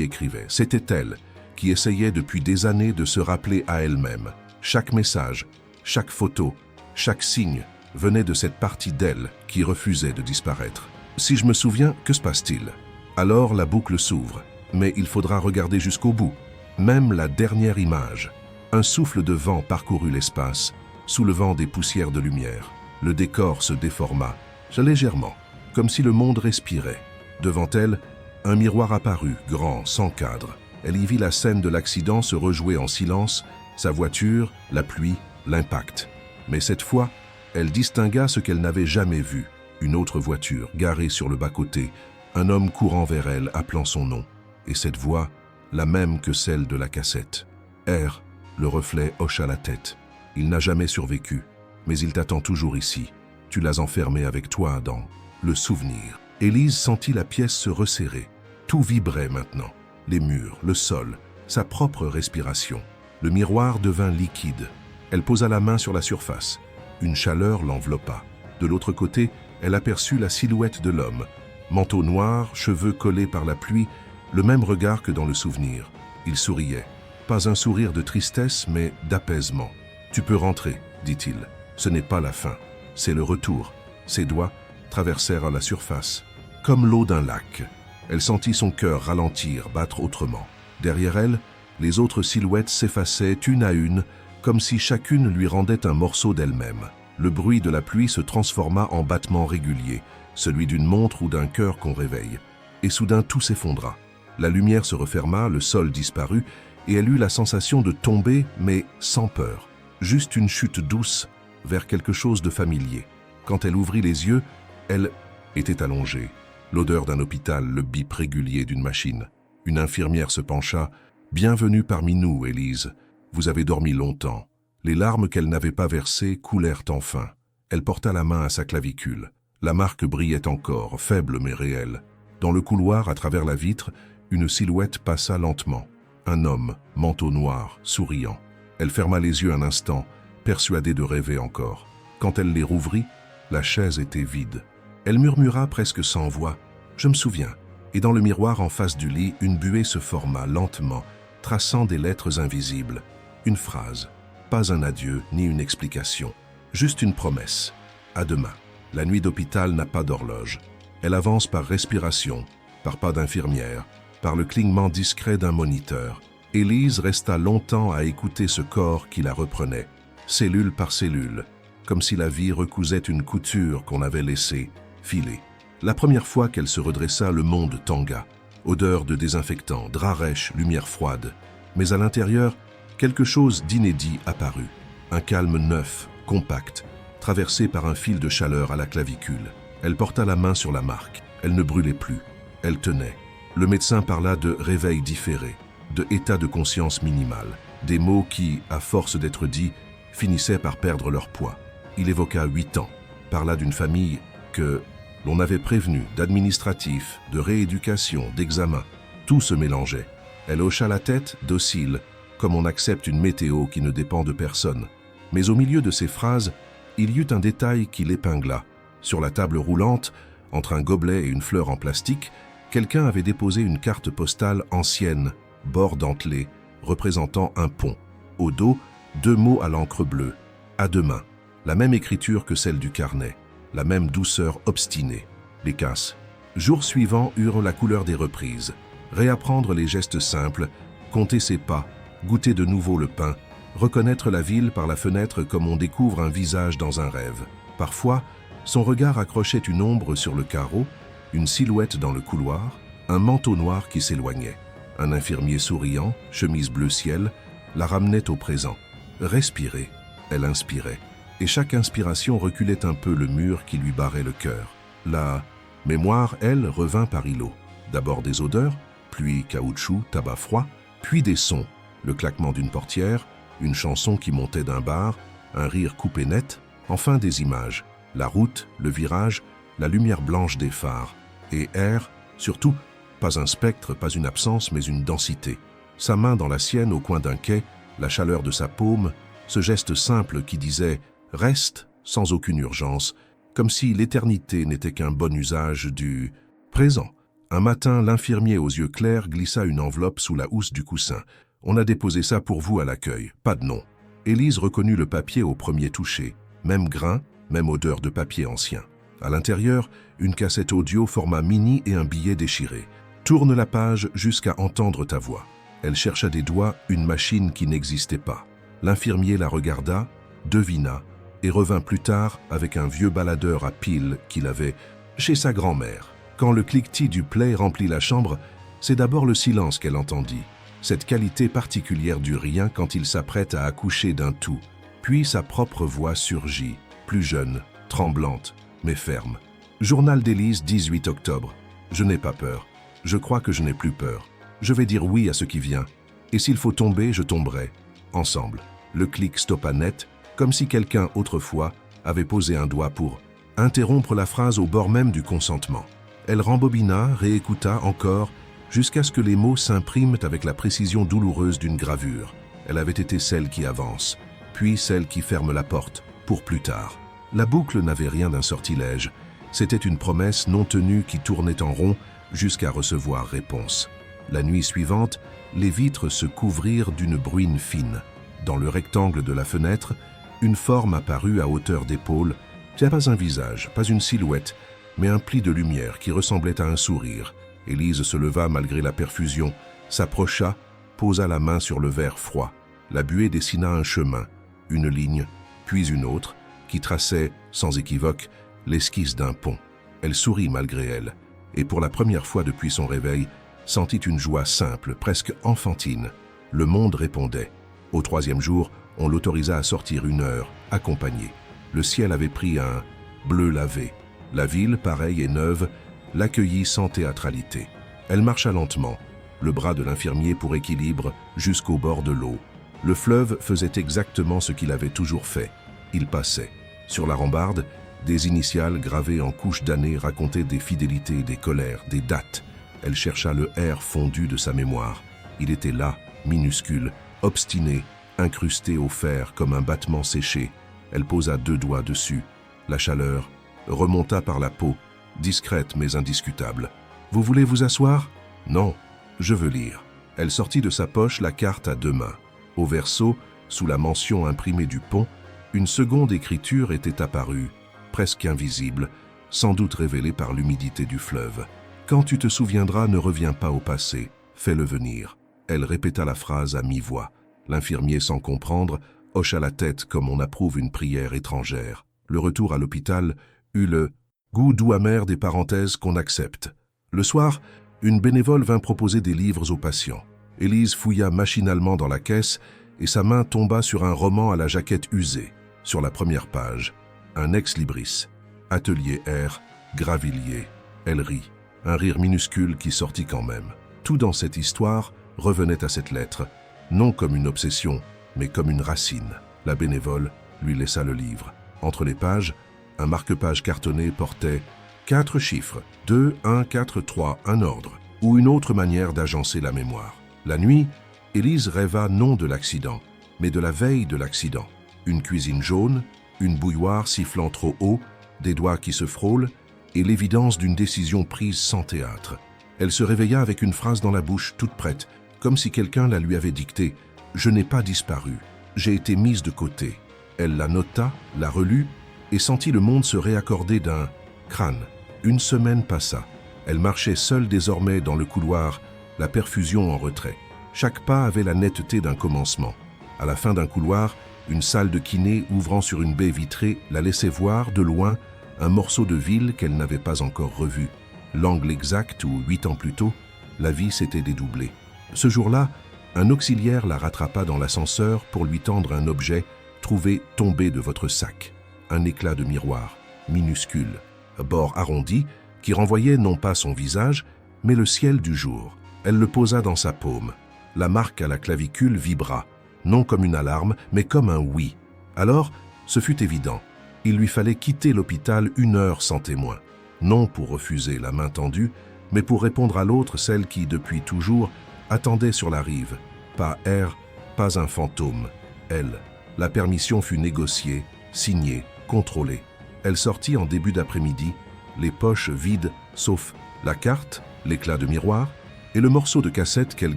écrivait, c'était elle, qui essayait depuis des années de se rappeler à elle-même. Chaque message, chaque photo, chaque signe venait de cette partie d'elle qui refusait de disparaître. Si je me souviens, que se passe-t-il? Alors la boucle s'ouvre, mais il faudra regarder jusqu'au bout. Même la dernière image. Un souffle de vent parcourut l'espace, soulevant des poussières de lumière. Le décor se déforma, légèrement, comme si le monde respirait. Devant elle, un miroir apparut, grand, sans cadre. Elle y vit la scène de l'accident se rejouer en silence, sa voiture, la pluie, l'impact. Mais cette fois, elle distingua ce qu'elle n'avait jamais vu. Une autre voiture, garée sur le bas-côté, un homme courant vers elle, appelant son nom. Et cette voix, la même que celle de la cassette. R, le reflet hocha la tête. Il n'a jamais survécu, mais il t'attend toujours ici. Tu l'as enfermé avec toi dans le souvenir. Élise sentit la pièce se resserrer. Tout vibrait maintenant. Les murs, le sol, sa propre respiration. Le miroir devint liquide. Elle posa la main sur la surface. Une chaleur l'enveloppa. De l'autre côté, elle aperçut la silhouette de l'homme. Manteau noir, cheveux collés par la pluie, le même regard que dans le souvenir. Il souriait. Pas un sourire de tristesse, mais d'apaisement. « Tu peux rentrer, dit-il. Ce n'est pas la fin. C'est le retour. » Ses doigts traversèrent la surface. Comme l'eau d'un lac. Elle sentit son cœur ralentir, battre autrement. Derrière elle, les autres silhouettes s'effaçaient une à une, comme si chacune lui rendait un morceau d'elle-même. Le bruit de la pluie se transforma en battement régulier, celui d'une montre ou d'un cœur qu'on réveille. Et soudain tout s'effondra. La lumière se referma, le sol disparut, et elle eut la sensation de tomber, mais sans peur. Juste une chute douce vers quelque chose de familier. Quand elle ouvrit les yeux, elle était allongée. L'odeur d'un hôpital, le bip régulier d'une machine. Une infirmière se pencha. « Bienvenue parmi nous, Élise. Vous avez dormi longtemps. » Les larmes qu'elle n'avait pas versées coulèrent enfin. Elle porta la main à sa clavicule. La marque brillait encore, faible mais réelle. Dans le couloir, à travers la vitre, une silhouette passa lentement. Un homme, manteau noir, souriant. Elle ferma les yeux un instant, persuadée de rêver encore. Quand elle les rouvrit, la chaise était vide. Elle murmura presque sans voix. « Je me souviens. » Et dans le miroir en face du lit, une buée se forma lentement, traçant des lettres invisibles. Une phrase. Pas un adieu, ni une explication. Juste une promesse. À demain. La nuit d'hôpital n'a pas d'horloge. Elle avance par respiration, par pas d'infirmière, par le clignement discret d'un moniteur. Élise resta longtemps à écouter ce corps qui la reprenait, cellule par cellule, comme si la vie recousait une couture qu'on avait laissée filer. La première fois qu'elle se redressa, le monde tangua. Odeur de désinfectant, drap rêche, lumière froide. Mais à l'intérieur, quelque chose d'inédit apparut. Un calme neuf, compact, traversé par un fil de chaleur à la clavicule. Elle porta la main sur la marque. Elle ne brûlait plus. Elle tenait. Le médecin parla de réveil différé, de état de conscience minimal. Des mots qui, à force d'être dits, finissaient par perdre leur poids. Il évoqua 8 ans, parla d'une famille que l'on avait prévenue, d'administratif, de rééducation, d'examen. Tout se mélangeait. Elle hocha la tête, docile, comme on accepte une météo qui ne dépend de personne. Mais au milieu de ces phrases, il y eut un détail qui l'épingla. Sur la table roulante, entre un gobelet et une fleur en plastique, quelqu'un avait déposé une carte postale ancienne, bord dentelé, représentant un pont. Au dos, 2 mots à l'encre bleue. À demain. La même écriture que celle du carnet. La même douceur obstinée. Les casses. Jours suivants eurent la couleur des reprises. Réapprendre les gestes simples, compter ses pas, goûter de nouveau le pain, reconnaître la ville par la fenêtre comme on découvre un visage dans un rêve. Parfois, son regard accrochait une ombre sur le carreau, une silhouette dans le couloir, un manteau noir qui s'éloignait. Un infirmier souriant, chemise bleu ciel, la ramenait au présent. Respirer, elle inspirait. Et chaque inspiration reculait un peu le mur qui lui barrait le cœur. La mémoire, elle, revint par îlots. D'abord des odeurs, pluie, caoutchouc, tabac froid, puis des sons, le claquement d'une portière, une chanson qui montait d'un bar, un rire coupé net, enfin des images, la route, le virage, la lumière blanche des phares, et air, surtout, pas un spectre, pas une absence, mais une densité. Sa main dans la sienne au coin d'un quai, la chaleur de sa paume, ce geste simple qui disait « reste » sans aucune urgence, comme si l'éternité n'était qu'un bon usage du présent. Un matin, l'infirmier aux yeux clairs glissa une enveloppe sous la housse du coussin. « On a déposé ça pour vous à l'accueil, pas de nom. » Élise reconnut le papier au premier toucher. Même grain, même odeur de papier ancien. À l'intérieur, une cassette audio format mini et un billet déchiré. « Tourne la page jusqu'à entendre ta voix. » Elle chercha des doigts une machine qui n'existait pas. L'infirmier la regarda, devina, et revint plus tard avec un vieux baladeur à piles qu'il avait chez sa grand-mère. Quand le cliquetis du play remplit la chambre, c'est d'abord le silence qu'elle entendit, cette qualité particulière du rien quand il s'apprête à accoucher d'un tout. Puis sa propre voix surgit, plus jeune, tremblante, mais ferme. Journal d'Élise, 18 octobre. Je n'ai pas peur. Je crois que je n'ai plus peur. Je vais dire oui à ce qui vient. Et s'il faut tomber, je tomberai. Ensemble. Le clic stoppa net, comme si quelqu'un, autrefois, avait posé un doigt pour interrompre la phrase au bord même du consentement. Elle rembobina, réécouta encore, jusqu'à ce que les mots s'impriment avec la précision douloureuse d'une gravure. Elle avait été celle qui avance, puis celle qui ferme la porte, pour plus tard. La boucle n'avait rien d'un sortilège. C'était une promesse non tenue qui tournait en rond jusqu'à recevoir réponse. La nuit suivante, les vitres se couvrirent d'une bruine fine. Dans le rectangle de la fenêtre, une forme apparut à hauteur d'épaule. Pas un visage, pas une silhouette, mais un pli de lumière qui ressemblait à un sourire. Élise se leva malgré la perfusion, s'approcha, posa la main sur le verre froid. La buée dessina un chemin, une ligne, puis une autre, qui traçait, sans équivoque, l'esquisse d'un pont. Elle sourit malgré elle, et pour la première fois depuis son réveil, sentit une joie simple, presque enfantine. Le monde répondait. Au 3e jour, on l'autorisa à sortir 1 heure, accompagné. Le ciel avait pris un bleu lavé. La ville, pareille et neuve, l'accueillit sans théâtralité. Elle marcha lentement, le bras de l'infirmier pour équilibre, jusqu'au bord de l'eau. Le fleuve faisait exactement ce qu'il avait toujours fait. Il passait. Sur la rambarde, des initiales gravées en couches d'années racontaient des fidélités, des colères, des dates. Elle chercha le R fondu de sa mémoire. Il était là, minuscule, obstiné, incrusté au fer comme un battement séché. Elle posa 2 doigts dessus. La chaleur remonta par la peau, discrète mais indiscutable. « Vous voulez vous asseoir ?»« Non, je veux lire. » Elle sortit de sa poche la carte à 2 mains. Au verso, sous la mention imprimée du pont, une seconde écriture était apparue, presque invisible, sans doute révélée par l'humidité du fleuve. « Quand tu te souviendras, ne reviens pas au passé, fais-le venir. » Elle répéta la phrase à mi-voix. L'infirmier, sans comprendre, hocha la tête comme on approuve une prière étrangère. Le retour à l'hôpital eut le goût doux amer des parenthèses qu'on accepte. Le soir, une bénévole vint proposer des livres aux patients. Élise fouilla machinalement dans la caisse et sa main tomba sur un roman à la jaquette usée. Sur la première page, un ex-libris. Atelier R, Gravilliers. Elle rit, un rire minuscule qui sortit quand même. Tout dans cette histoire revenait à cette lettre, non comme une obsession, mais comme une racine. La bénévole lui laissa le livre. Entre les pages, un marque-page cartonné portait 4 chiffres, 2, 1, 4, 3, un ordre, ou une autre manière d'agencer la mémoire. La nuit, Élise rêva non de l'accident, mais de la veille de l'accident. Une cuisine jaune, une bouilloire sifflant trop haut, des doigts qui se frôlent, et l'évidence d'une décision prise sans théâtre. Elle se réveilla avec une phrase dans la bouche, toute prête, comme si quelqu'un la lui avait dictée. « Je n'ai pas disparu, j'ai été mise de côté. » Elle la nota, la relut, et sentit le monde se réaccorder d'un crâne. 1 semaine passa. Elle marchait seule désormais dans le couloir, la perfusion en retrait. Chaque pas avait la netteté d'un commencement. À la fin d'un couloir, une salle de kiné ouvrant sur une baie vitrée la laissait voir, de loin, un morceau de ville qu'elle n'avait pas encore revu. L'angle exact où, 8 ans plus tôt, la vie s'était dédoublée. Ce jour-là, un auxiliaire la rattrapa dans l'ascenseur pour lui tendre un objet trouvé tombé de votre sac. Un éclat de miroir, minuscule, à bord arrondi, qui renvoyait non pas son visage, mais le ciel du jour. Elle le posa dans sa paume. La marque à la clavicule vibra, non comme une alarme, mais comme un oui. Alors, ce fut évident. Il lui fallait quitter l'hôpital 1 heure sans témoin. Non pour refuser la main tendue, mais pour répondre à l'autre, celle qui, depuis toujours, attendait sur la rive. Pas R, pas un fantôme. Elle. La permission fut négociée, signée, contrôlée. Elle sortit en début d'après-midi, les poches vides, sauf la carte, l'éclat de miroir et le morceau de cassette qu'elle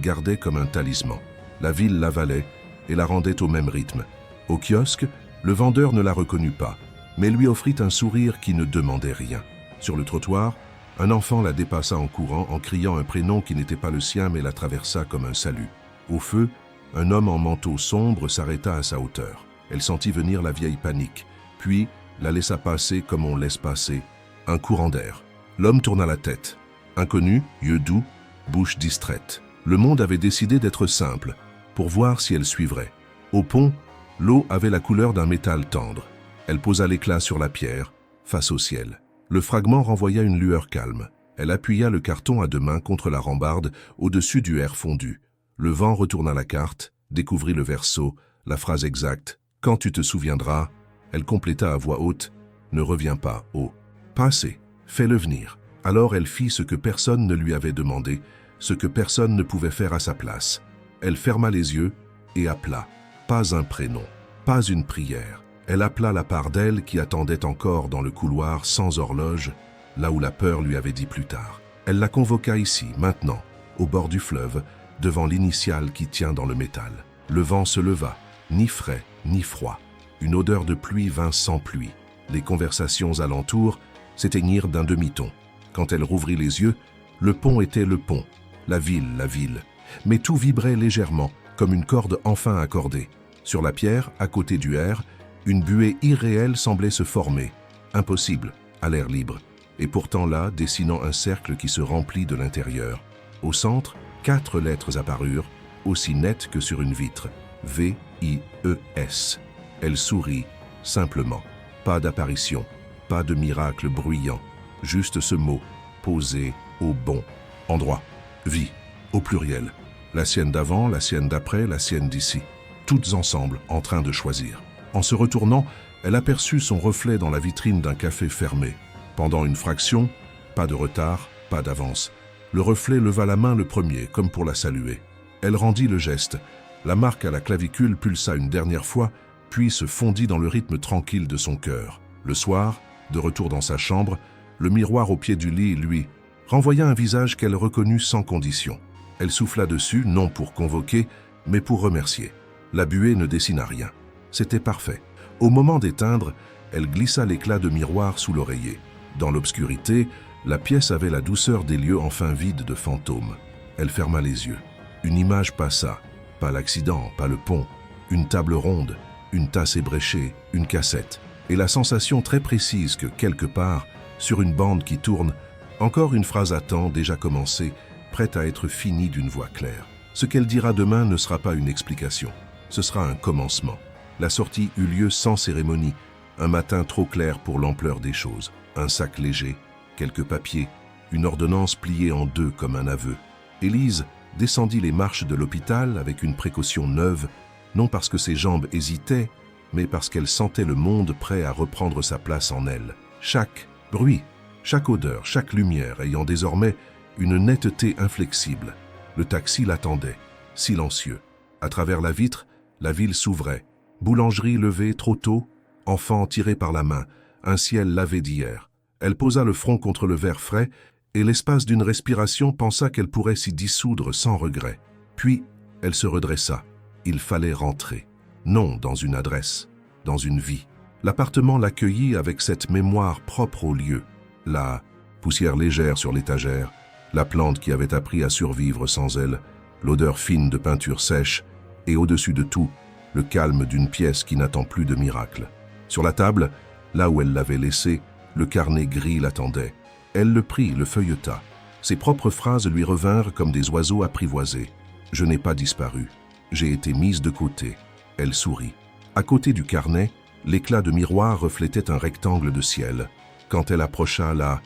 gardait comme un talisman. La ville l'avalait et la rendait au même rythme. Au kiosque, le vendeur ne la reconnut pas, mais lui offrit un sourire qui ne demandait rien. Sur le trottoir, un enfant la dépassa en courant, en criant un prénom qui n'était pas le sien mais la traversa comme un salut. Au feu, un homme en manteau sombre s'arrêta à sa hauteur. Elle sentit venir la vieille panique, puis la laissa passer comme on laisse passer un courant d'air. L'homme tourna la tête. Inconnu, yeux doux, bouche distraite. Le monde avait décidé d'être simple, pour voir si elle suivrait. Au pont, l'eau avait la couleur d'un métal tendre. Elle posa l'éclat sur la pierre, face au ciel. Le fragment renvoya une lueur calme. Elle appuya le carton à 2 mains contre la rambarde, au-dessus du air fondu. Le vent retourna la carte, découvrit le verso, la phrase exacte. « Quand tu te souviendras », elle compléta à voix haute, « Ne reviens pas au passé, fais-le venir ». Alors elle fit ce que personne ne lui avait demandé, ce que personne ne pouvait faire à sa place. Elle ferma les yeux, et appela. Pas un prénom, pas une prière. Elle appela la part d'elle qui attendait encore dans le couloir sans horloge, là où la peur lui avait dit plus tard. Elle la convoqua ici, maintenant, au bord du fleuve, devant l'initiale qui tient dans le métal. Le vent se leva, ni frais, ni froid. Une odeur de pluie vint sans pluie. Les conversations alentour s'éteignirent d'un demi-ton. Quand elle rouvrit les yeux, le pont était le pont, la ville. Mais tout vibrait légèrement, comme une corde enfin accordée. Sur la pierre, à côté du R, une buée irréelle semblait se former. Impossible, à l'air libre. Et pourtant là, dessinant un cercle qui se remplit de l'intérieur. Au centre, 4 lettres apparurent, aussi nettes que sur une vitre. V-I-E-S. Elle sourit, simplement. Pas d'apparition, pas de miracle bruyant. Juste ce mot, posé au bon endroit. Vie, au pluriel. La sienne d'avant, la sienne d'après, la sienne d'ici. Toutes ensemble, en train de choisir. En se retournant, elle aperçut son reflet dans la vitrine d'un café fermé. Pendant une fraction, pas de retard, pas d'avance. Le reflet leva la main le premier, comme pour la saluer. Elle rendit le geste. La marque à la clavicule pulsa une dernière fois, puis se fondit dans le rythme tranquille de son cœur. Le soir, de retour dans sa chambre, le miroir au pied du lit lui renvoya un visage qu'elle reconnut sans condition. Elle souffla dessus, non pour convoquer, mais pour remercier. La buée ne dessina rien. C'était parfait. Au moment d'éteindre, elle glissa l'éclat de miroir sous l'oreiller. Dans l'obscurité, la pièce avait la douceur des lieux enfin vides de fantômes. Elle ferma les yeux. Une image passa. Pas l'accident, pas le pont. Une table ronde, une tasse ébréchée, une cassette. Et la sensation très précise que, quelque part, sur une bande qui tourne, encore une phrase attend, déjà commencée, prête à être finie d'une voix claire. Ce qu'elle dira demain ne sera pas une explication. Ce sera un commencement. La sortie eut lieu sans cérémonie, un matin trop clair pour l'ampleur des choses. Un sac léger, quelques papiers, une ordonnance pliée en deux comme un aveu. Élise descendit les marches de l'hôpital avec une précaution neuve, non parce que ses jambes hésitaient, mais parce qu'elle sentait le monde prêt à reprendre sa place en elle. Chaque bruit, chaque odeur, chaque lumière ayant désormais une netteté inflexible. Le taxi l'attendait, silencieux. À travers la vitre, la ville s'ouvrait. Boulangerie levée trop tôt, enfant tiré par la main, un ciel lavé d'hier. Elle posa le front contre le verre frais et l'espace d'une respiration pensa qu'elle pourrait s'y dissoudre sans regret. Puis, elle se redressa. Il fallait rentrer. Non dans une adresse, dans une vie. L'appartement l'accueillit avec cette mémoire propre au lieu. La poussière légère sur l'étagère, la plante qui avait appris à survivre sans elle, l'odeur fine de peinture sèche et au-dessus de tout, le calme d'une pièce qui n'attend plus de miracle. Sur la table, là où elle l'avait laissé, le carnet gris l'attendait. Elle le prit, le feuilleta. Ses propres phrases lui revinrent comme des oiseaux apprivoisés. « Je n'ai pas disparu. J'ai été mise de côté. » Elle sourit. À côté du carnet, l'éclat de miroir reflétait un rectangle de ciel. Quand elle approcha la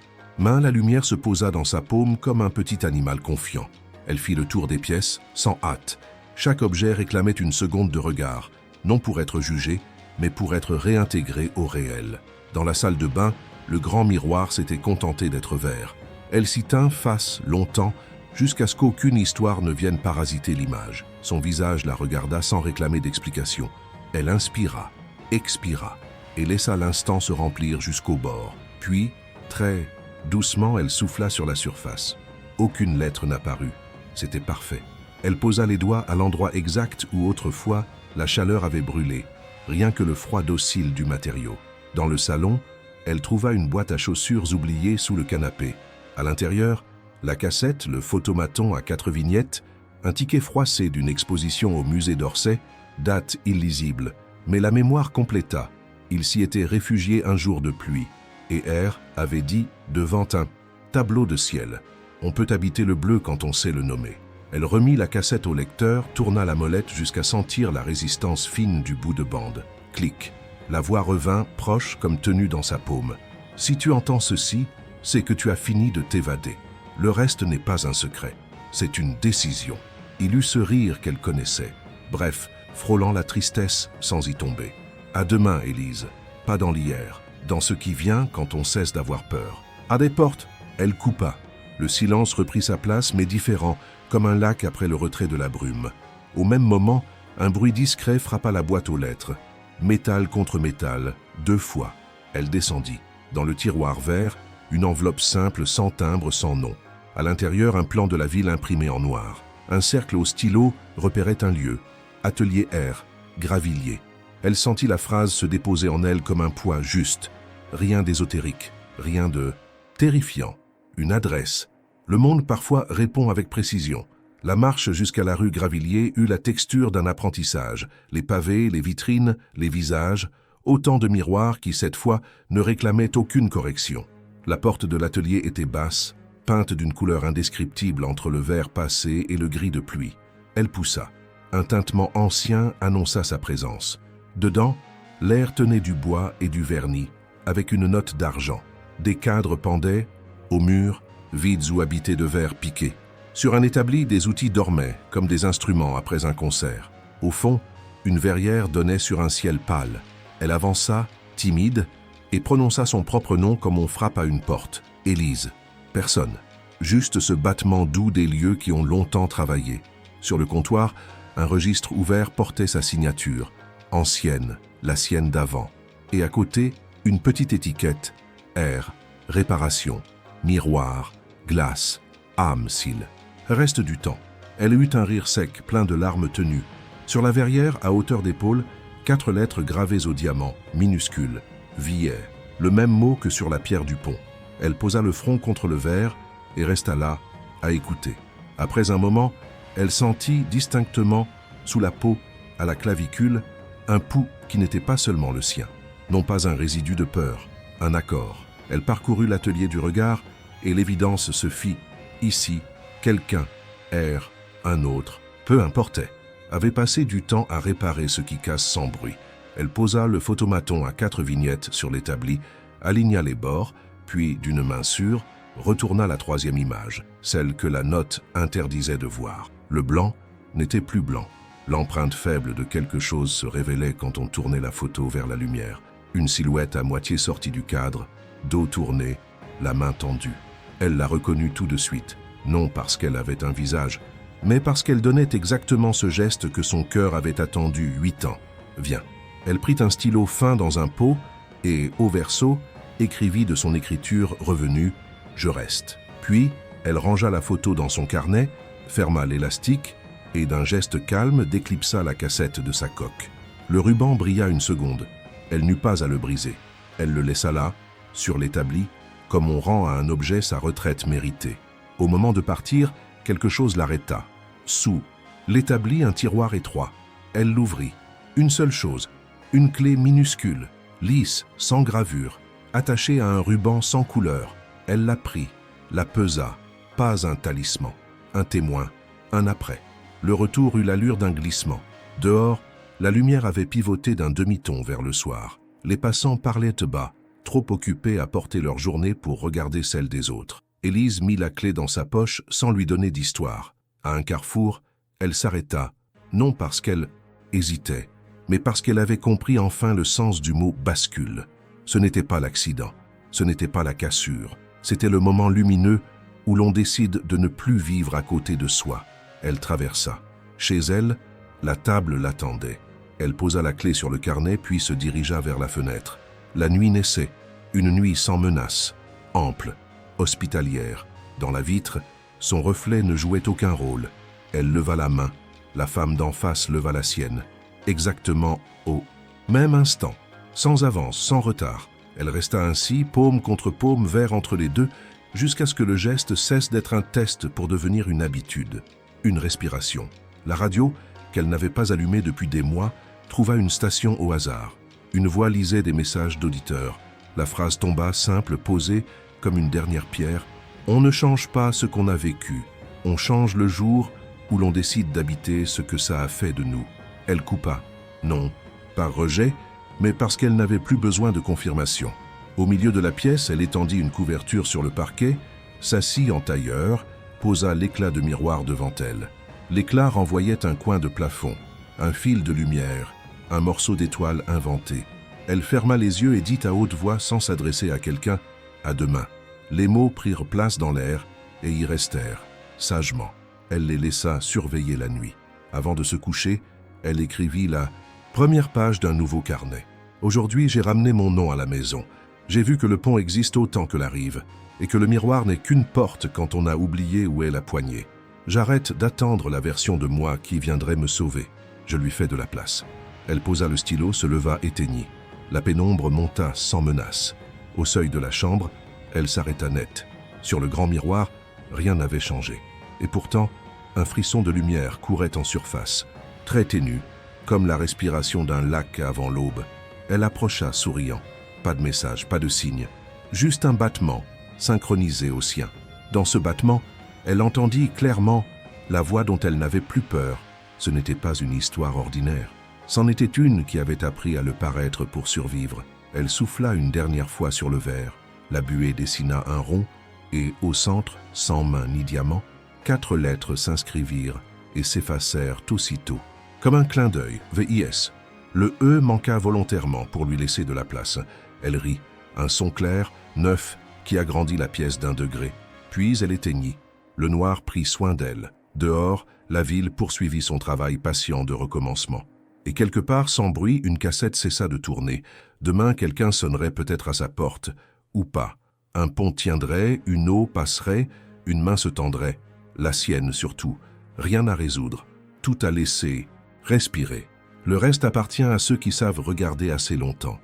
lumière se posa dans sa paume comme un petit animal confiant. Elle fit le tour des pièces, sans hâte. Chaque objet réclamait une seconde de regard, non pour être jugé, mais pour être réintégré au réel. Dans la salle de bain, le grand miroir s'était contenté d'être vert. Elle s'y tint face longtemps, jusqu'à ce qu'aucune histoire ne vienne parasiter l'image. Son visage la regarda sans réclamer d'explication. Elle inspira, expira, et laissa l'instant se remplir jusqu'au bord. Puis, très doucement, elle souffla sur la surface. Aucune lettre n'apparut. C'était parfait. Elle posa les doigts à l'endroit exact où autrefois la chaleur avait brûlé, rien que le froid docile du matériau. Dans le salon, elle trouva une boîte à chaussures oubliée sous le canapé. À l'intérieur, la cassette, le photomaton à 4 vignettes, un ticket froissé d'une exposition au musée d'Orsay, date illisible, mais la mémoire compléta. Il s'y était réfugié un jour de pluie, et R avait dit devant un tableau de ciel. On peut habiter le bleu quand on sait le nommer. Elle remit la cassette au lecteur, tourna la molette jusqu'à sentir la résistance fine du bout de bande. Clic. La voix revint, proche comme tenue dans sa paume. « Si tu entends ceci, c'est que tu as fini de t'évader. Le reste n'est pas un secret. C'est une décision. » Il eut ce rire qu'elle connaissait. Bref, frôlant la tristesse sans y tomber. « À demain, Élise. Pas dans l'hier. Dans ce qui vient quand on cesse d'avoir peur. » À des portes, elle coupa. Le silence reprit sa place, mais différent, comme un lac après le retrait de la brume. Au même moment, Un bruit discret frappa la boîte aux lettres. Métal contre métal, 2 fois. Elle descendit. Dans le tiroir vert, une enveloppe simple, sans timbre, sans nom. À l'intérieur, un plan de la ville imprimé en noir. Un cercle au stylo repérait un lieu. Atelier R, Gravilliers. Elle sentit la phrase se déposer en elle comme un poids juste. Rien d'ésotérique, rien de terrifiant. Une adresse. Le monde parfois répond avec précision. La marche jusqu'à la rue Gravilliers eut la texture d'un apprentissage. Les pavés, les vitrines, les visages, autant de miroirs qui, cette fois, ne réclamaient aucune correction. La porte de l'atelier était basse, peinte d'une couleur indescriptible entre le vert passé et le gris de pluie. Elle poussa. Un tintement ancien annonça sa présence. Dedans, l'air tenait du bois et du vernis, avec une note d'argent. Des cadres pendaient, au mur, vides ou habités de verre piqué. Sur un établi, des outils dormaient, comme des instruments après un concert. Au fond, une verrière donnait sur un ciel pâle. Elle avança, timide, et prononça son propre nom comme on frappe à une porte. Élise. Personne. Juste ce battement doux des lieux qui ont longtemps travaillé. Sur le comptoir, un registre ouvert portait sa signature. Ancienne, la sienne d'avant. Et à côté, une petite étiquette. R. Réparation. Miroir. Glace. Âme, cils. Reste du temps. Elle eut un rire sec, plein de larmes tenues. Sur la verrière, à hauteur d'épaule, 4 lettres gravées au diamant, minuscules. Villet. Le même mot que sur la pierre du pont. Elle posa le front contre le verre et resta là, à écouter. Après un moment, elle sentit distinctement, sous la peau, à la clavicule, un pouls qui n'était pas seulement le sien. Non pas un résidu de peur, un accord. Elle parcourut l'atelier du regard et l'évidence se fit. Ici, quelqu'un, R, un autre, peu importait, avait passé du temps à réparer ce qui casse sans bruit. Elle posa le photomaton à 4 vignettes sur l'établi, aligna les bords, puis, d'une main sûre, retourna la 3e image, celle que la note interdisait de voir. Le blanc n'était plus blanc. L'empreinte faible de quelque chose se révélait quand on tournait la photo vers la lumière. Une silhouette à moitié sortie du cadre, dos tourné, la main tendue. Elle la reconnut tout de suite, non parce qu'elle avait un visage, mais parce qu'elle donnait exactement ce geste que son cœur avait attendu 8 ans. « Viens ». Elle prit un stylo fin dans un pot et, au verso, écrivit de son écriture revenue « Je reste ». Puis, elle rangea la photo dans son carnet, ferma l'élastique et, d'un geste calme, déclipsa la cassette de sa coque. Le ruban brilla une seconde. Elle n'eut pas à le briser. Elle le laissa là, sur l'établi, comme on rend à un objet sa retraite méritée. Au moment de partir, quelque chose l'arrêta. Sous l'établi, un tiroir étroit. Elle l'ouvrit. Une seule chose, une clé minuscule, lisse, sans gravure, attachée à un ruban sans couleur. Elle la prit, la pesa. Pas un talisman, un témoin, un après. Le retour eut l'allure d'un glissement. Dehors, la lumière avait pivoté d'un demi-ton vers le soir. Les passants parlaient bas, trop occupés à porter leur journée pour regarder celle des autres. Élise mit la clé dans sa poche sans lui donner d'histoire. À un carrefour, elle s'arrêta, non parce qu'elle hésitait, mais parce qu'elle avait compris enfin le sens du mot « bascule ». Ce n'était pas l'accident, ce n'était pas la cassure, c'était le moment lumineux où l'on décide de ne plus vivre à côté de soi. Elle traversa. Chez elle, la table l'attendait. Elle posa la clé sur le carnet puis se dirigea vers la fenêtre. La nuit naissait, une nuit sans menace, ample, hospitalière. Dans la vitre, son reflet ne jouait aucun rôle. Elle leva la main, la femme d'en face leva la sienne. Exactement au même instant, sans avance, sans retard. Elle resta ainsi, paume contre paume, verre entre les deux, jusqu'à ce que le geste cesse d'être un test pour devenir une habitude. Une respiration. La radio, qu'elle n'avait pas allumée depuis des mois, trouva une station au hasard. Une voix lisait des messages d'auditeurs. La phrase tomba, simple, posée, comme une dernière pierre. « On ne change pas ce qu'on a vécu. On change le jour où l'on décide d'habiter ce que ça a fait de nous. » Elle coupa. Non, par rejet, mais parce qu'elle n'avait plus besoin de confirmation. Au milieu de la pièce, elle étendit une couverture sur le parquet, s'assit en tailleur, posa l'éclat de miroir devant elle. L'éclat renvoyait un coin de plafond, un fil de lumière, un morceau d'étoile inventé. Elle ferma les yeux et dit à haute voix sans s'adresser à quelqu'un « À demain ». Les mots prirent place dans l'air et y restèrent, sagement. Elle les laissa surveiller la nuit. Avant de se coucher, Elle écrivit la première page d'un nouveau carnet. Aujourd'hui, j'ai ramené mon nom à la maison. J'ai vu que le pont existe autant que la rive, et que le miroir n'est qu'une porte quand on a oublié où est la poignée. J'arrête d'attendre la version de moi qui viendrait me sauver. Je lui fais de la place. Elle posa le stylo, se leva, éteignit. La pénombre monta sans menace. Au seuil de la chambre, elle s'arrêta net. Sur le grand miroir, rien n'avait changé. Et pourtant, un frisson de lumière courait en surface, très ténu, comme la respiration d'un lac avant l'aube. Elle approcha, souriant. Pas de message, pas de signe. Juste un battement, synchronisé au sien. Dans ce battement, elle entendit clairement la voix dont elle n'avait plus peur. Ce n'était pas une histoire ordinaire. C'en était une qui avait appris à le paraître pour survivre. Elle souffla une dernière fois sur le verre. La buée dessina un rond et, au centre, sans main ni diamant, 4 lettres s'inscrivirent et s'effacèrent aussitôt. Comme un clin d'œil, VIS. Le E manqua volontairement pour lui laisser de la place. Elle rit, un son clair, neuf, qui agrandit la pièce d'1 degré. Puis elle éteignit. Le noir prit soin d'elle. Dehors, la ville poursuivit son travail patient de recommencement. Et quelque part, sans bruit, une cassette cessa de tourner. Demain, quelqu'un sonnerait peut-être à sa porte, ou pas. Un pont tiendrait, une eau passerait, une main se tendrait. La sienne surtout. Rien à résoudre. Tout à laisser, respirer. Le reste appartient à ceux qui savent regarder assez longtemps.